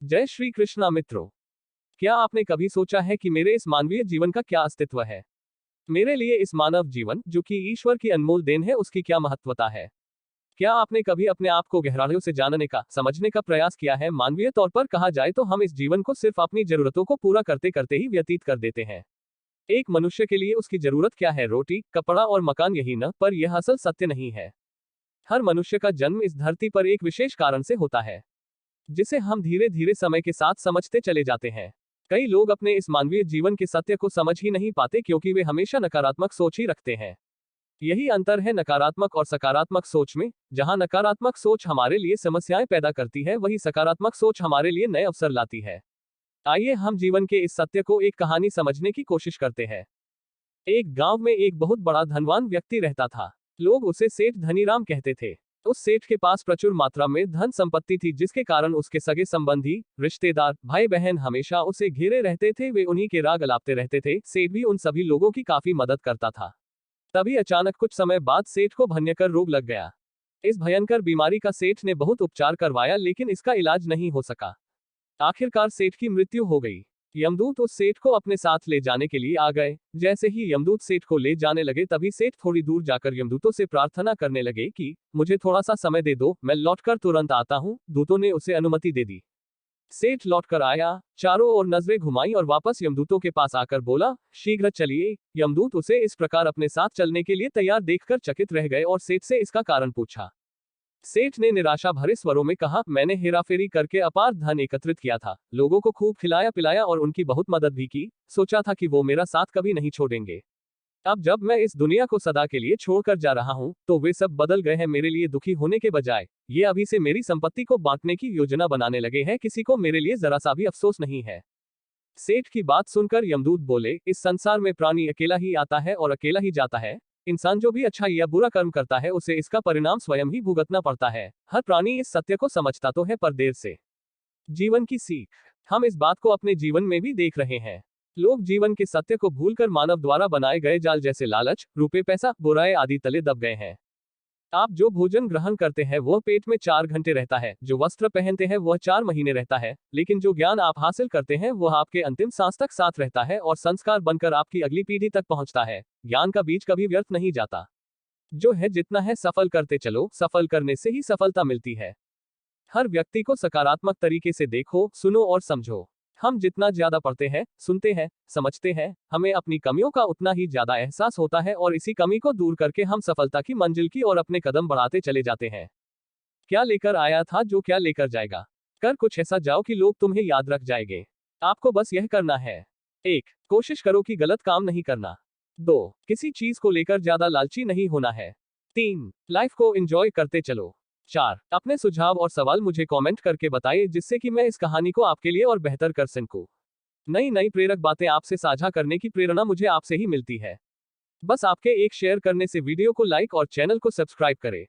जय श्री कृष्णा मित्रों। क्या आपने कभी सोचा है कि मेरे इस मानवीय जीवन का क्या अस्तित्व है? मेरे लिए इस मानव जीवन, जो कि ईश्वर की अनमोल देन है, उसकी क्या महत्वता है? क्या आपने कभी अपने आप को गहराइयों से जानने का, समझने का प्रयास किया है? मानवीय तौर पर कहा जाए तो हम इस जीवन को सिर्फ अपनी जरूरतों को पूरा करते करते ही व्यतीत कर देते हैं। एक मनुष्य के लिए उसकी जरूरत क्या है? रोटी, कपड़ा और मकान, यही न? पर यह असल सत्य नहीं है। हर मनुष्य का जन्म इस धरती पर एक विशेष कारण से होता है, जिसे हम धीरे धीरे समय के साथ समझते चले जाते हैं। कई लोग अपने इस मानवीय जीवन के सत्य को समझ ही नहीं पाते, क्योंकि वे हमेशा नकारात्मक सोच ही रखते हैं। यही अंतर है नकारात्मक और सकारात्मक सोच में। जहां नकारात्मक सोच हमारे लिए समस्याएं पैदा करती है, वही सकारात्मक सोच हमारे लिए नए अवसर लाती है। आइए हम जीवन के इस सत्य को एक कहानी समझने की कोशिश करते हैं। एक गांव में एक बहुत बड़ा धनवान व्यक्ति रहता था। लोग उसे सेठ धनीराम कहते थे। उस सेठ के पास प्रचुर मात्रा में धन संपत्ति थी, जिसके कारण उसके सगे संबंधी, रिश्तेदार, भाई बहन हमेशा उसे घेरे रहते थे। वे उन्हीं के राग अलापते रहते थे। सेठ भी उन सभी लोगों की काफी मदद करता था। तभी अचानक कुछ समय बाद सेठ को भयंकर रोग लग गया। इस भयंकर बीमारी का सेठ ने बहुत उपचार करवाया, लेकिन इसका इलाज नहीं हो सका। आखिरकार सेठ की मृत्यु हो गई। यमदूत उस सेठ को अपने साथ ले जाने के लिए आ गए। जैसे ही यमदूत सेठ को ले जाने लगे, तभी सेठ थोड़ी दूर जाकर यमदूतों से प्रार्थना करने लगे कि मुझे थोड़ा सा समय दे दो, मैं लौटकर तुरंत आता हूँ। दूतों ने उसे अनुमति दे दी। सेठ लौटकर आया, चारों ओर नजरें घुमाई और वापस यमदूतों के पास आकर बोला, शीघ्र चलिए। यमदूत उसे इस प्रकार अपने साथ चलने के लिए तैयार देखकर चकित रह गए और सेठ से इसका कारण पूछा। सेठ ने निराशा भरे स्वरों में कहा, मैंने हेराफेरी करके अपार धन एकत्रित किया था, लोगों को खूब खिलाया पिलाया और उनकी बहुत मदद भी की। सोचा था कि वो मेरा साथ कभी नहीं छोड़ेंगे। अब जब मैं इस दुनिया को सदा के लिए छोड़कर जा रहा हूँ, तो वे सब बदल गए हैं। मेरे लिए दुखी होने के बजाय ये अभी से मेरी संपत्ति को बांटने की योजना बनाने लगे हैं। किसी को मेरे लिए जरा सा भी अफसोस नहीं है। सेठ की बात सुनकर यमदूत बोले, इस संसार में प्राणी अकेला ही आता है और अकेला ही जाता है। इंसान जो भी अच्छा या बुरा कर्म करता है, उसे इसका परिणाम स्वयं ही भुगतना पड़ता है। हर प्राणी इस सत्य को समझता तो है, पर देर से। जीवन की सीख। हम इस बात को अपने जीवन में भी देख रहे हैं। लोग जीवन के सत्य को भूलकर मानव द्वारा बनाए गए जाल जैसे लालच, रुपए पैसा, बुराई आदि तले दब गए हैं। आप जो भोजन ग्रहण करते हैं वह पेट में 4 घंटे रहता है, जो वस्त्र पहनते हैं वह 4 महीने रहता है, लेकिन जो ज्ञान आप हासिल करते हैं वह आपके अंतिम सांस तक साथ रहता है और संस्कार बनकर आपकी अगली पीढ़ी तक पहुंचता है। ज्ञान का बीज कभी व्यर्थ नहीं जाता। जो है जितना है सफल करते चलो, सफल करने से ही सफलता मिलती है। हर व्यक्ति को सकारात्मक तरीके से देखो, सुनो और समझो। हम जितना ज्यादा पढ़ते हैं, सुनते हैं, समझते हैं, हमें अपनी कमियों का उतना ही ज्यादा एहसास होता है और इसी कमी को दूर करके हम सफलता की मंजिल की ओर अपने कदम बढ़ाते चले जाते हैं। क्या लेकर आया था, जो क्या लेकर जाएगा। कर कुछ ऐसा जाओ कि लोग तुम्हें याद रख जाएंगे। आपको बस यह करना है। 1. कोशिश करो कि गलत काम नहीं करना। 2. किसी चीज को लेकर ज्यादा लालची नहीं होना है। 3. लाइफ को एंजॉय करते चलो। 4. अपने सुझाव और सवाल मुझे कमेंट करके बताइए, जिससे कि मैं इस कहानी को आपके लिए और बेहतर कर सकूं। नई नई प्रेरक बातें आपसे साझा करने की प्रेरणा मुझे आपसे ही मिलती है। बस आपके एक शेयर करने से वीडियो को लाइक और चैनल को सब्सक्राइब करें।